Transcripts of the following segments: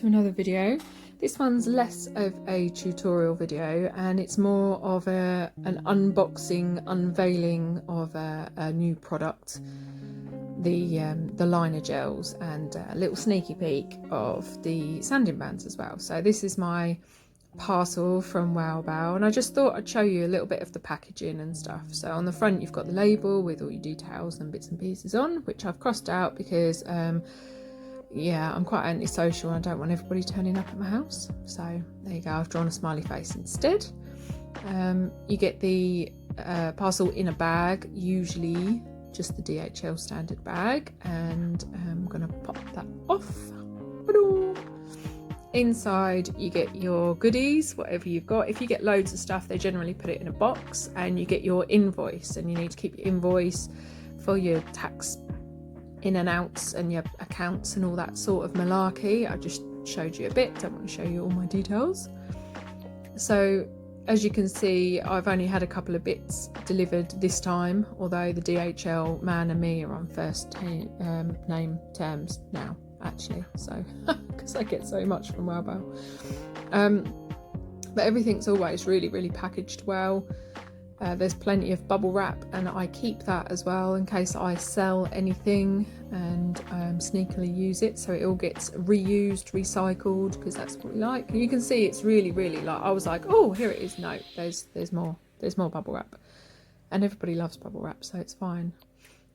to another video. This one's less of a tutorial video and it's more of an unboxing, unveiling of a new product, the liner gels, and a little sneaky peek of the sanding bands as well. So this is my parcel from WowBao, and I just thought I'd show you a little bit of the packaging and stuff. So on the front you've got the label with all your details and bits and pieces on, which I've crossed out because yeah, I'm quite antisocial and I don't want everybody turning up at my house. So there you go, I've drawn a smiley face instead. You get the parcel in a bag, usually just the DHL standard bag, and I'm gonna pop that off. Inside you get your goodies, whatever you've got. If you get loads of stuff, they generally put it in a box, and you get your invoice, and you need to keep your invoice for your tax in and outs and your accounts and all that sort of malarkey. I just showed you a bit, don't want to show you all my details. So as you can see, I've only had a couple of bits delivered this time, although the DHL man and me are on first name terms now, actually, so because I get so much from WowBao. But everything's always really packaged well. There's plenty of bubble wrap, and I keep that as well in case I sell anything and sneakily use it, so it all gets reused, recycled, because that's what we like. And you can see it's really like, I was like, oh, here it is. No, there's more bubble wrap, and everybody loves bubble wrap, so it's fine.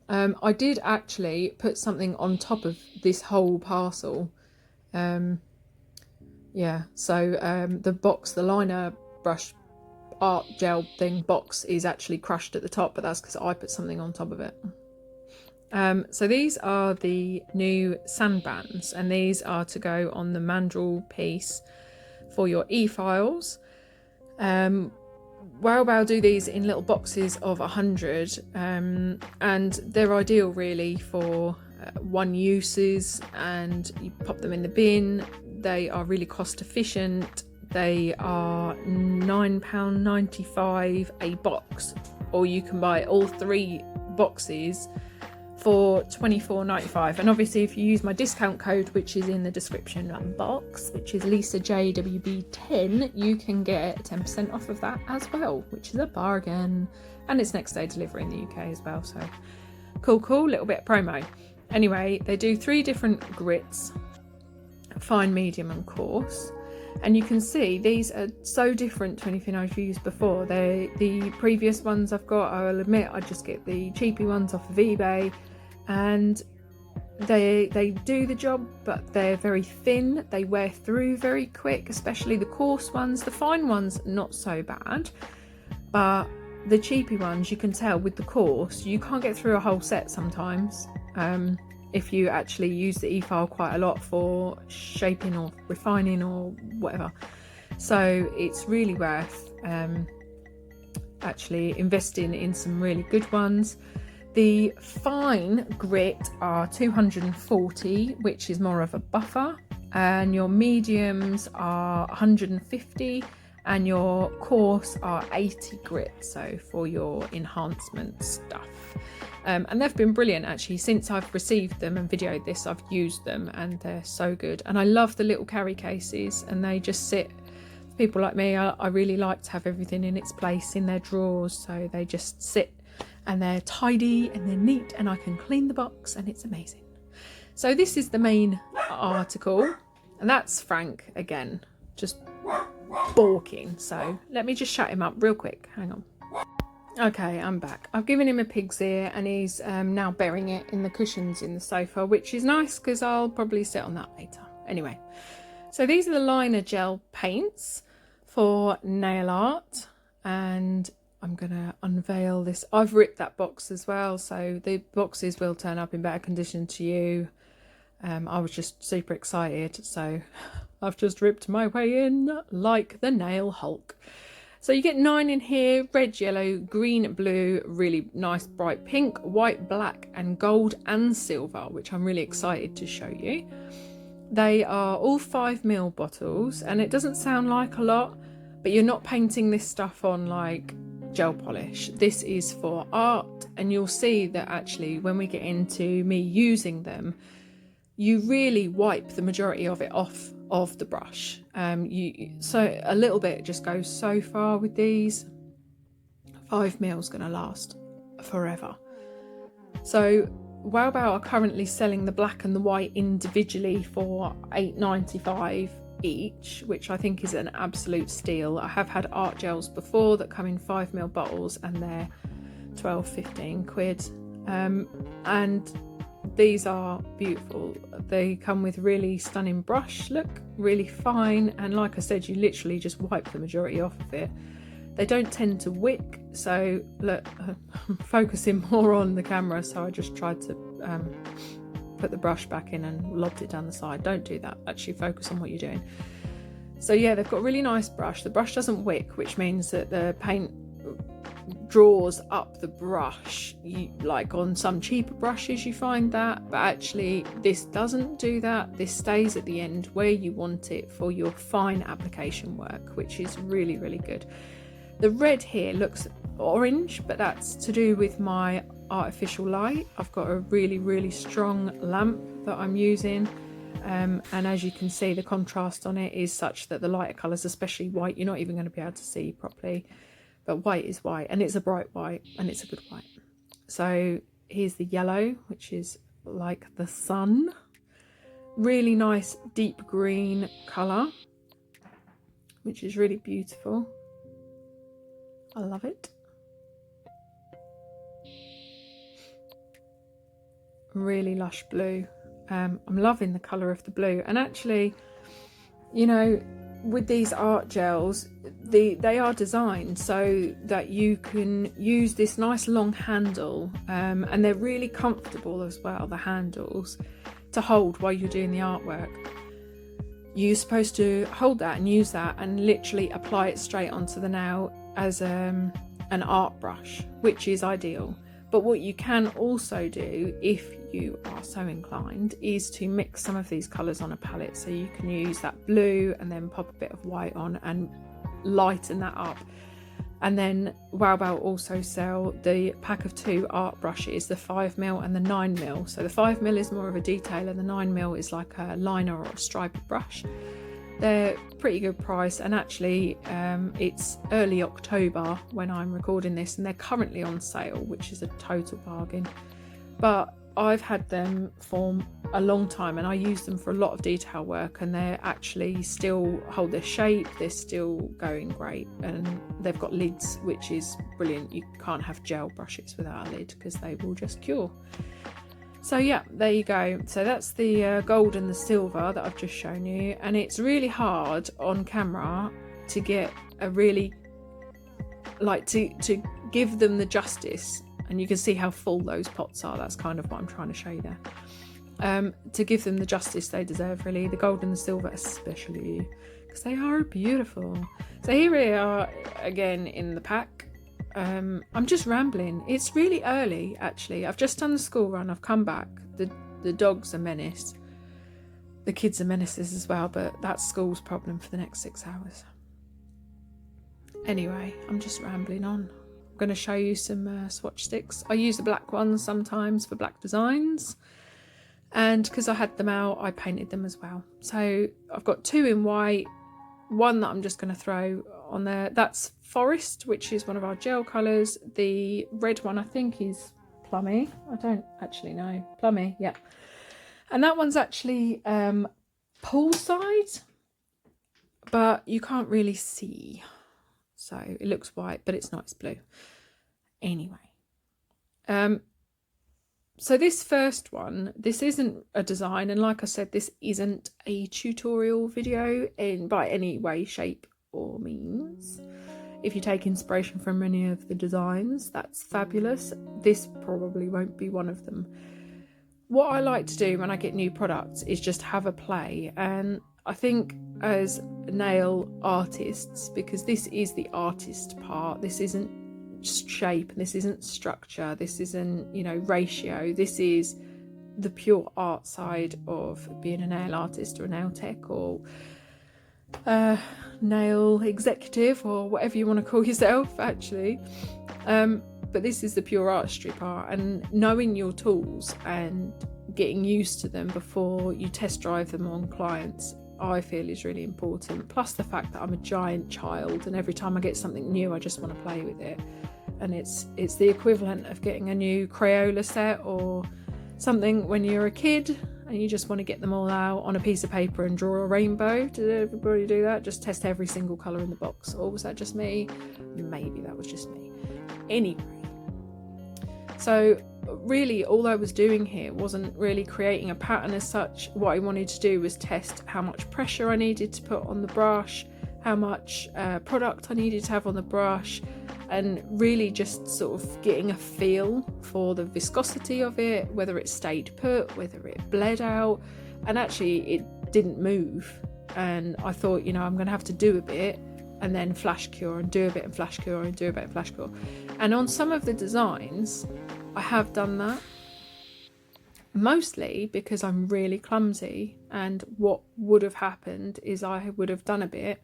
I did actually put something on top of this whole parcel. Yeah, so the box, the liner brush art gel thing box is actually crushed at the top, but that's because I put something on top of it. So these are the new sand bands, and these are to go on the mandrel piece for your e-files. WowBao do these in little boxes of 100, and they're ideal really for one uses, and you pop them in the bin. They are really cost efficient. They are £9.95 a box, or you can buy all 3 boxes for £24.95. And obviously if you use my discount code, which is in the description box, which is LisaJWB10, you can get 10% off of that as well, which is a bargain. And it's next day delivery in the UK as well, so cool, little bit of promo. Anyway, they do 3 different grits: fine, medium and coarse. And you can see these are so different to anything I've used before. The previous ones I've got, I will admit, I just get the cheapy ones off of eBay, and they do the job, but they're very thin. They wear through very quick, especially the coarse ones. The fine ones, not so bad, but the cheapy ones, you can tell with the coarse, you can't get through a whole set sometimes. If you actually use the e-file quite a lot for shaping or refining or whatever. So it's really worth actually investing in some really good ones. The fine grit are 240, which is more of a buffer, and your mediums are 150, and your coarse are 80 grit, so for your enhancement stuff. And they've been brilliant actually. Since I've received them and videoed this, I've used them, and they're so good. And I love the little carry cases, and they just sit, for people like me, I really like to have everything in its place in their drawers, so they just sit and they're tidy and they're neat, and I can clean the box, and it's amazing. So this is the main article, and that's Frank again, just borking. So let me just shut him up real quick, hang on. Okay, I'm back. I've given him a pig's ear, and he's now burying it in the cushions in the sofa, which is nice because I'll probably sit on that later. Anyway, so these are the liner gel paints for nail art, and I'm gonna unveil this. I've ripped that box as well, so the boxes will turn up in better condition to you. I was just super excited, so I've just ripped my way in like the nail Hulk. So you get 9 in here: red, yellow, green, blue, really nice bright pink, white, black and gold and silver, which I'm really excited to show you. They are all 5ml bottles, and it doesn't sound like a lot, but you're not painting this stuff on like gel polish. This is for art, and you'll see that actually when we get into me using them, you really wipe the majority of it off of the brush. So a little bit just goes so far with these. 5mm is going to last forever. So WowBao are currently selling the black and the white individually for $8.95 each, which I think is an absolute steal. I have had art gels before that come in 5mm bottles and they're 12-15 quid, and these are beautiful. They come with really stunning brush look, really fine, and like I said, you literally just wipe the majority off of it. They don't tend to wick, so look, I'm focusing more on the camera, so I just tried to put the brush back in and lobbed it down the side. Don't do that, actually focus on what you're doing. So yeah, they've got a really nice brush. The brush doesn't wick, which means that the paint draws up the brush. Like on some cheaper brushes you find that, but actually this doesn't do that. This stays at the end where you want it for your fine application work, which is really, really good. The red here looks orange, but that's to do with my artificial light. I've got a really, really strong lamp that I'm using, and as you can see, the contrast on it is such that the lighter colours, especially white, you're not even going to be able to see properly. But white is white, and it's a bright white, and it's a good white. So here's the yellow, which is like the sun. Really nice deep green colour, which is really beautiful. I love it. Really lush blue. I'm loving the colour of the blue. And actually, you know, with these art gels, they are designed so that you can use this nice long handle, and they're really comfortable as well, the handles, to hold while you're doing the artwork. You're supposed to hold that and use that and literally apply it straight onto the nail as an art brush, which is ideal. But what you can also do, if you are so inclined, is to mix some of these colours on a palette. So you can use that blue and then pop a bit of white on and lighten that up. And then WowBao also sell the pack of 2 art brushes, the 5mm and the 9mm. So the 5mm is more of a detail and the 9mm is like a liner or a striped brush. They're pretty good price, and actually it's early October when I'm recording this, and they're currently on sale, which is a total bargain. But I've had them for a long time and I use them for a lot of detail work, and they're actually still hold their shape, they're still going great, and they've got lids, which is brilliant. You can't have gel brushes without a lid because they will just cure. So yeah, there you go. So that's the gold and the silver that I've just shown you, and it's really hard on camera to get a really, like, to give them the justice, and you can see how full those pots are. That's kind of what I'm trying to show you there. To give them the justice they deserve, really, the gold and the silver especially, because they are beautiful. So here we are again in the pack. I'm just rambling. It's really early, actually. I've just done the school run. I've come back. The dog's a menace. The kids are menaces as well, but that's school's problem for the next 6 hours. Anyway, I'm just rambling on. I'm going to show you some swatch sticks. I use the black ones sometimes for black designs, and because I had them out, I painted them as well. So I've got 2 in white, one that I'm just going to throw on there. That's Forest, which is one of our gel colours. The red one I think is Plummy. I don't actually know. Plummy, yeah. And that one's actually poolside, but you can't really see. So it looks white, but it's not, it's blue. Anyway. So this first one, this isn't a design, and like I said, this isn't a tutorial video by any way, shape or means. If you take inspiration from any of the designs, that's fabulous. This probably won't be one of them. What I like to do when I get new products is just have a play, and I think as nail artists, because this is the artist part, this isn't shape, this isn't structure, this isn't, you know, ratio, this is the pure art side of being a nail artist or a nail tech or nail executive or whatever you want to call yourself, actually. But this is the pure artistry part, and knowing your tools and getting used to them before you test drive them on clients I feel is really important, plus the fact that I'm a giant child and every time I get something new I just want to play with it. And it's the equivalent of getting a new Crayola set or something when you're a kid and you just want to get them all out on a piece of paper and draw a rainbow. Did everybody do that? Just test every single colour in the box? Or was that just me? Maybe that was just me. Anyway, so really all I was doing here wasn't really creating a pattern as such. What I wanted to do was test how much pressure I needed to put on the brush, how much product I needed to have on the brush, and really just sort of getting a feel for the viscosity of it, whether it stayed put, whether it bled out. And actually it didn't move, and I thought, you know, I'm gonna have to do a bit and then flash cure and do a bit and flash cure and do a bit and flash cure. And on some of the designs I have done that, mostly because I'm really clumsy, and what would have happened is I would have done a bit,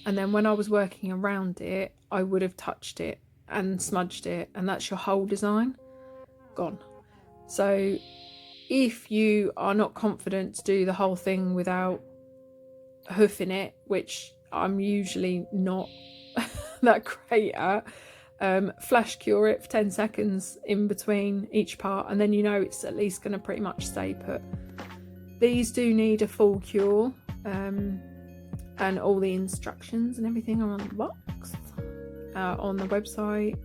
and then when I was working around it I would have touched it and smudged it, and that's your whole design gone. So if you are not confident to do the whole thing without hoofing it, which I'm usually not that great at, flash cure it for 10 seconds in between each part, and then you know it's at least going to pretty much stay put. These do need a full cure, and all the instructions and everything are on the box, on the website,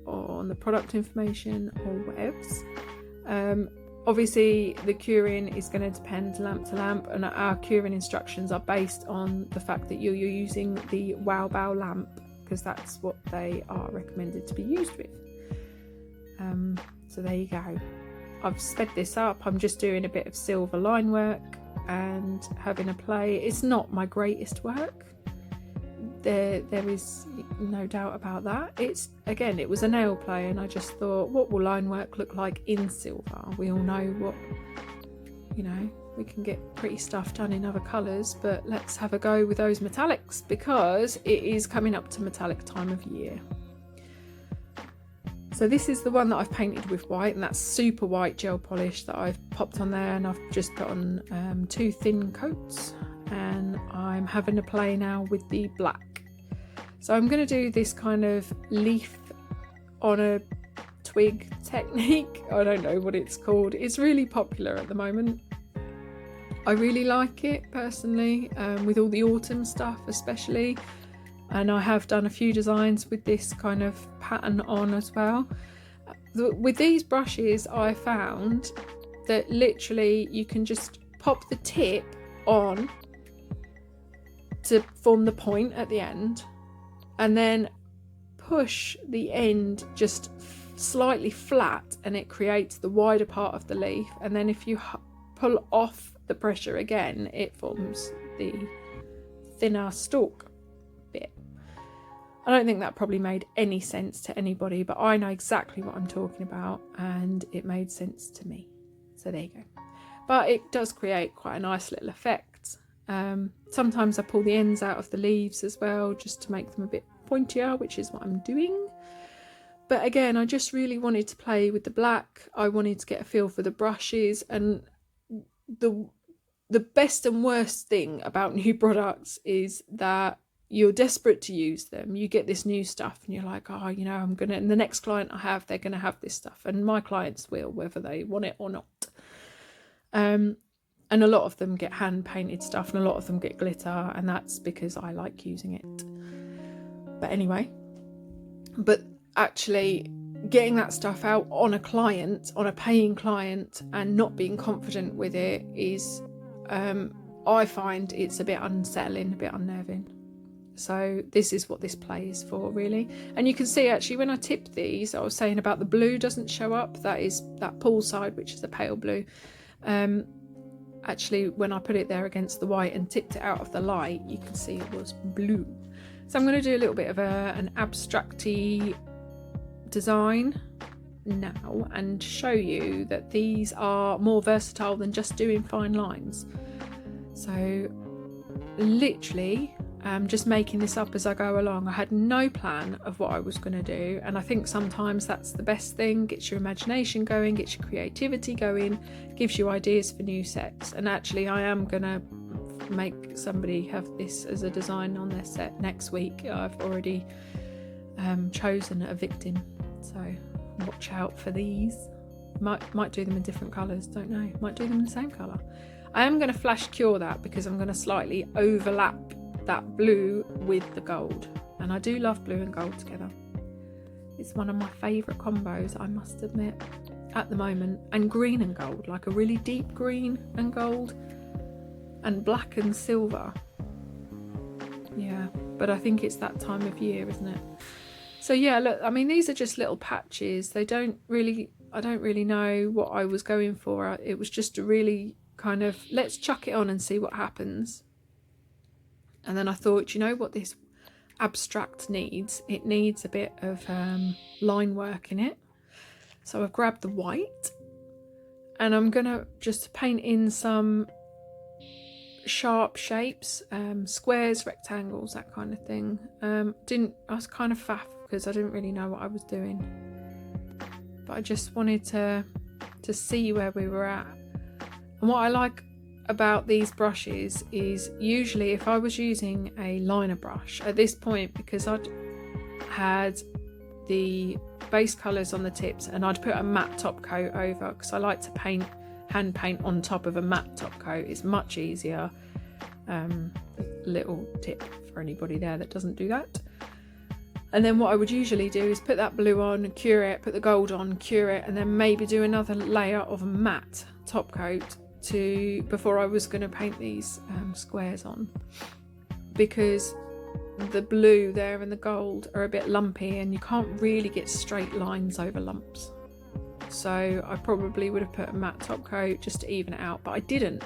or on the product information, or whatevs. Obviously the curing is going to depend lamp to lamp, and our curing instructions are based on the fact that you're using the WowBao lamp, because that's what they are recommended to be used with. So there you go. I've sped this up. I'm just doing a bit of silver line work and having a play. It's not my greatest work, there is no doubt about that. It was a nail play, and I just thought, what will line work look like in silver? We all know what, you know, we can get pretty stuff done in other colours, but let's have a go with those metallics, because it is coming up to metallic time of year. So this is the one that I've painted with white, and that's super white gel polish that I've popped on there, and I've just put on 2 thin coats, and I'm having a play now with the black. So I'm going to do this kind of leaf on a twig technique. I don't know what it's called. It's really popular at the moment. I really like it personally, with all the autumn stuff especially, and I have done a few designs with this kind of pattern on as well. With these brushes I found that literally you can just pop the tip on to form the point at the end, and then push the end just slightly flat, and it creates the wider part of the leaf. And then if you pull off the pressure again, it forms the thinner stalk bit. I don't think that probably made any sense to anybody, but I know exactly what I'm talking about, and it made sense to me. So there you go. But it does create quite a nice little effect. Sometimes I pull the ends out of the leaves as well, just to make them a bit pointier, which is what I'm doing. But again, I just really wanted to play with the black. I wanted to get a feel for the brushes, and the best and worst thing about new products is that you're desperate to use them. You get this new stuff and you're like, oh, you know, and the next client I have, they're gonna have this stuff, and my clients will, whether they want it or not. And a lot of them get hand painted stuff, and a lot of them get glitter, and that's because I like using it. But anyway, actually getting that stuff out on a client, on a paying client, and not being confident with it is, I find it's a bit unsettling, a bit unnerving. So this is what this play is for, really. And you can see actually when I tip these, I was saying about the blue doesn't show up. That is that poolside, which is the pale blue. Actually, when I put it there against the white and tipped it out of the light, you can see it was blue. So I'm going to do a little bit of an abstract-y design now, and show you that these are more versatile than just doing fine lines. So literally just making this up as I go along. I had no plan of what I was going to do, and I think sometimes that's the best thing. Gets your imagination going, gets your creativity going, gives you ideas for new sets. And actually I am going to make somebody have this as a design on their set next week. I've already chosen a victim, so watch out for these. Might do them in different colours, don't know. Might do them in the same colour. I am going to flash cure that because I'm going to slightly overlap that blue with the gold, and I do love blue and gold together. It's one of my favourite combos, I must admit, at the moment. And green and gold, like a really deep green and gold, and black and silver. Yeah, but I think it's that time of year, isn't it? So yeah, look, I mean, these are just little patches. I don't really know what I was going for. It was just a really kind of, let's chuck it on and see what happens. And then I thought, you know what this abstract needs? It needs a bit of line work in it. So I've grabbed the white and I'm gonna just paint in some sharp shapes, squares, rectangles, that kind of thing. I was kind of faff because I didn't really know what I was doing, but I just wanted to see where we were at. And what I like about these brushes is usually if I was using a liner brush at this point, because I'd had the base colours on the tips and I'd put a matte top coat over, because I like to hand paint on top of a matte top coat. It's much easier. Little tip for anybody there that doesn't do that. And then what I would usually do is put that blue on, cure it, put the gold on, cure it, and then maybe do another layer of a matte top coat before I was going to paint these squares on, because the blue there and the gold are a bit lumpy and you can't really get straight lines over lumps. So I probably would have put a matte top coat just to even it out, but I didn't,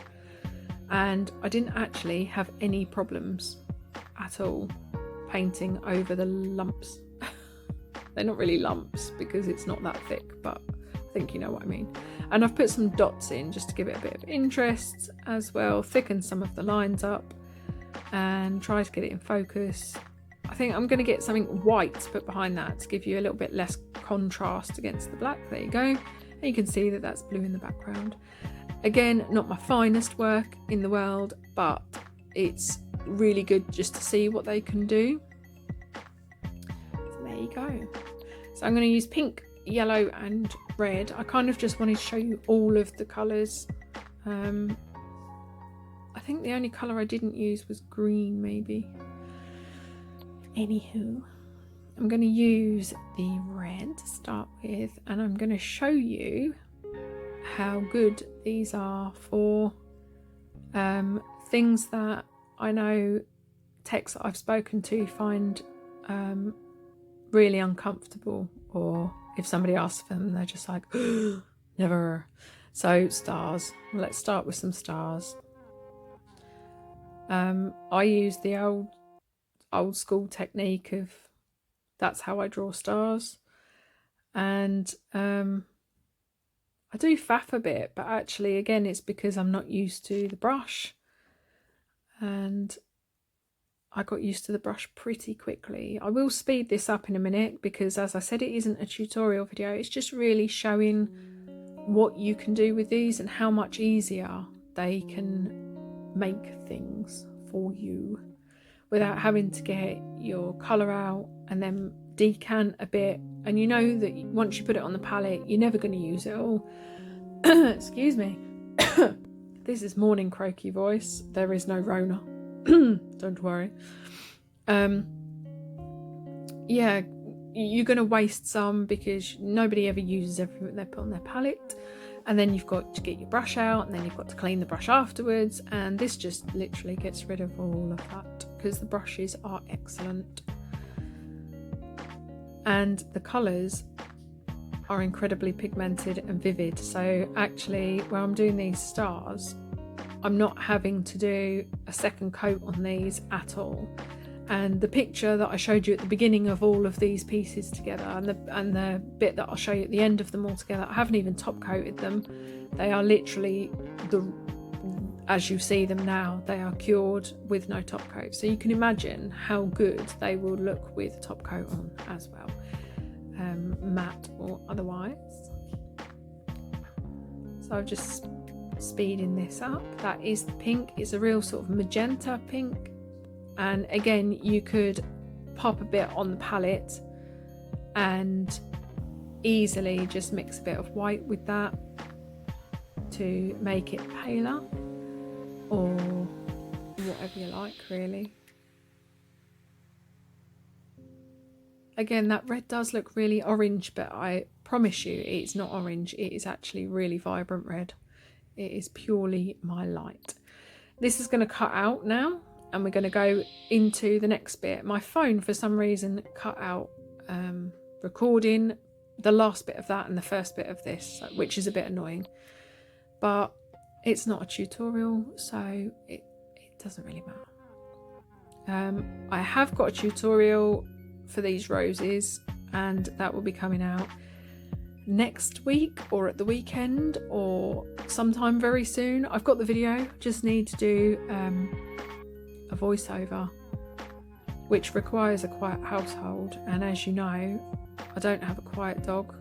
and I didn't actually have any problems at all painting over the lumps. They're not really lumps because it's not that thick, but I think you know what I mean. And I've put some dots in just to give it a bit of interest as well, thicken some of the lines up and try to get it in focus. I think I'm going to get something white to put behind that to give you a little bit less contrast against the black. There you go. And you can see that that's blue in the background. Again, not my finest work in the world, but it's really good just to see what they can do. So there you go. So I'm going to use pink, yellow and red. I kind of just wanted to show you all of the colours. I think the only colour I didn't use was green, maybe. Anywho, I'm going to use the red to start with, and I'm going to show you how good these are for things that I know techs that I've spoken to find really uncomfortable, or if somebody asks for them, they're just like, never. So stars. Let's start with some stars. I use the old school technique of that's how I draw stars, and I do faff a bit, but actually again it's because I'm not used to the brush, and I got used to the brush pretty quickly. I will speed this up in a minute because, as I said, it isn't a tutorial video. It's just really showing what you can do with these and how much easier they can make things for you without having to get your colour out and then decant a bit. And you know that once you put it on the palette, you're never going to use it all. Excuse me. This is morning croaky voice. There is no Rona. Don't worry. Yeah, you're going to waste some because nobody ever uses everything they put on their palette, and then you've got to get your brush out, and then you've got to clean the brush afterwards, and this just literally gets rid of all of that because the brushes are excellent and the colours are incredibly pigmented and vivid. So actually when I'm doing these stars, I'm not having to do a second coat on these at all. And the picture that I showed you at the beginning of all of these pieces together, and the bit that I'll show you at the end of them all together, I haven't even top coated them. They are literally as you see them now, they are cured with no top coat. So you can imagine how good they will look with top coat on as well, matte or otherwise. So I've just speeding this up. That is the pink. It's a real sort of magenta pink, and again you could pop a bit on the palette and easily just mix a bit of white with that to make it paler, or whatever you like really. Again, that red does look really orange, but I promise you it's not orange. It is actually really vibrant red. It is purely my light. This is going to cut out now, and we're going to go into the next bit. My phone for some reason cut out recording the last bit of that and the first bit of this, which is a bit annoying, but it's not a tutorial, so it doesn't really matter. I have got a tutorial for these roses, and that will be coming out next week or at the weekend or sometime very soon. I've got the video, just need to do a voiceover, which requires a quiet household, and as you know, I don't have a quiet dog.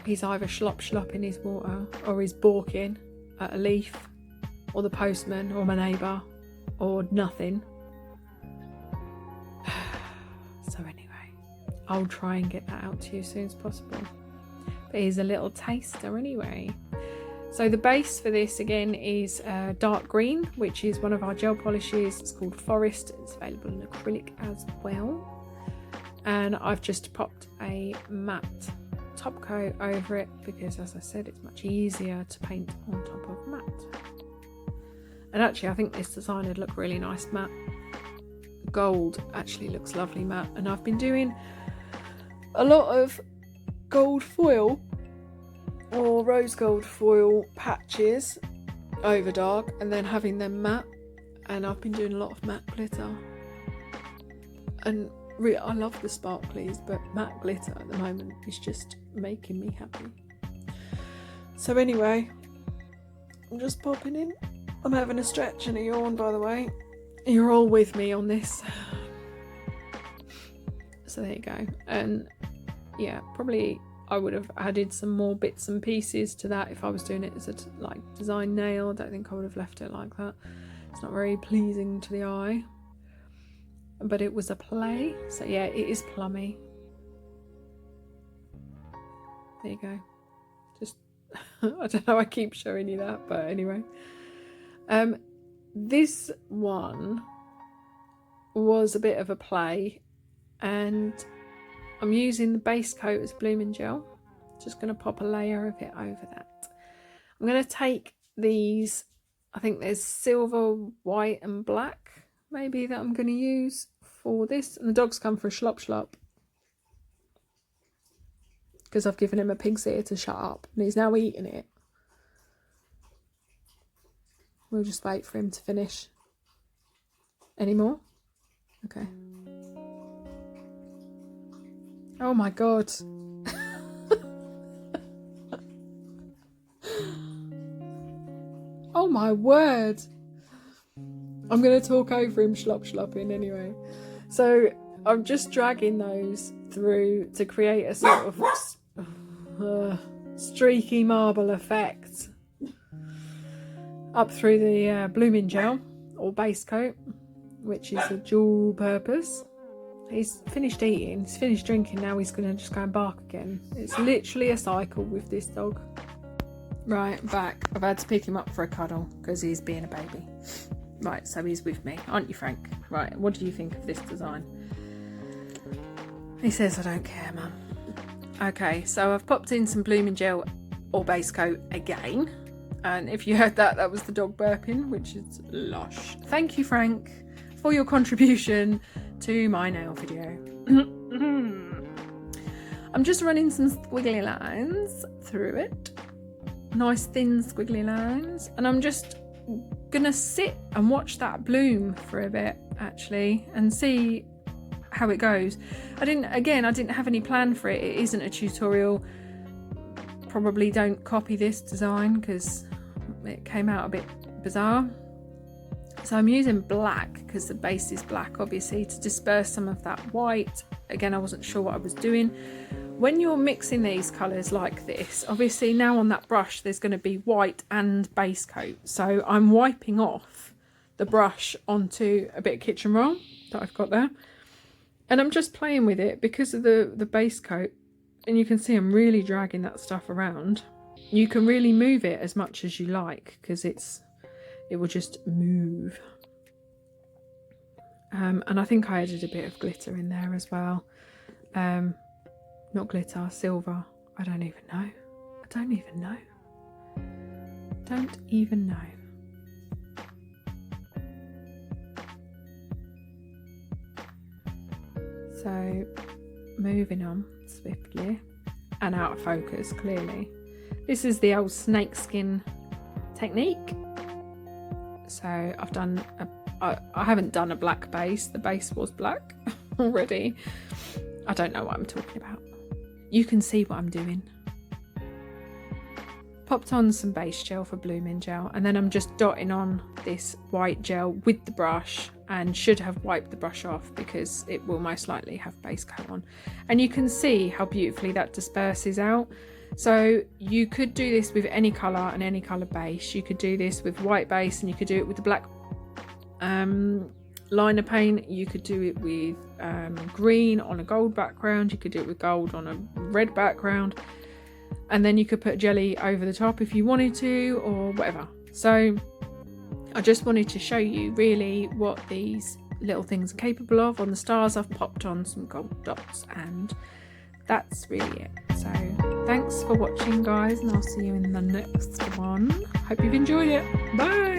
He's either slopping his water, or he's borking at a leaf, or the postman, or my neighbour, or nothing. So anyway, I'll try and get that out to you as soon as possible. But here's a little taster anyway. So the base for this again is dark green, which is one of our gel polishes. It's called Forest. It's available in acrylic as well. And I've just popped a matte top coat over it because, as I said, it's much easier to paint on top of matte. And actually I think this design would look really nice matte. Gold actually looks lovely matte, and I've been doing a lot of gold foil or rose gold foil patches over dark and then having them matte, and I've been doing a lot of matte glitter, and I love the sparklies, but matte glitter at the moment is just making me happy. So anyway, I'm just popping in. I'm having a stretch and a yawn, by the way. You're all with me on this. So there you go. And yeah, probably I would have added some more bits and pieces to that if I was doing it as a like design nail. I don't think I would have left it like that. It's not very pleasing to the eye. But it was a play. So yeah, it is plummy. There you go. Just I don't know, I keep showing you that, but anyway. This one was a bit of a play, and I'm using the base coat as blooming gel. Just going to pop a layer of it over that. I'm going to take these, I think there's silver, white and black maybe that I'm going to use for this. And the dog's come for a slop because I've given him a pig's ear to shut up, and he's now eating it. We'll just wait for him to finish. Any more? Okay. Oh my god. Oh my word. I'm going to talk over him slopping anyway. So I'm just dragging those through to create a sort of streaky marble effect up through the blooming gel or base coat, which is a dual purpose. He's finished eating, he's finished drinking, now he's going to just go and bark again. It's literally a cycle with this dog. Right, back. I've had to pick him up for a cuddle because he's being a baby. Right, so he's with me, aren't you, Frank? Right, what do you think of this design? He says, I don't care, Mum. Okay, so I've popped in some blooming gel or base coat again. And if you heard that, that was the dog burping, which is lush. Thank you, Frank, for your contribution to my nail video. I'm just running some squiggly lines through it. Nice thin squiggly lines. And I'm just gonna sit and watch that bloom for a bit, actually, and see how it goes. I didn't have any plan for it. It isn't a tutorial. Probably don't copy this design because it came out a bit bizarre. So I'm using black because the base is black, obviously, to disperse some of that white. Again, I wasn't sure what I was doing When you're mixing these colours like this, obviously now on that brush there's going to be white and base coat. So I'm wiping off the brush onto a bit of kitchen roll that I've got there. And I'm just playing with it because of the base coat. And you can see I'm really dragging that stuff around. You can really move it as much as you like because it will just move. And I think I added a bit of glitter in there as well. Not glitter, silver. I don't even know. I don't even know. Don't even know. So, moving on swiftly and out of focus, clearly. This is the old snakeskin technique. So I've done I haven't done a black base. The base was black already. I don't know what I'm talking about. You can see what I'm doing. Popped on some base gel for blooming gel, and then I'm just dotting on this white gel with the brush, and should have wiped the brush off because it will most likely have base coat on. And you can see how beautifully that disperses out. So you could do this with any colour and any colour base. You could do this with white base, and you could do it with the black liner paint. You could do it with green on a gold background. You could do it with gold on a red background, and then you could put jelly over the top if you wanted to, or whatever. So I just wanted to show you really what these little things are capable of. On the stars I've popped on some gold dots, and that's really it. So thanks for watching, guys, and I'll see you in the next one. Hope you've enjoyed it. Bye.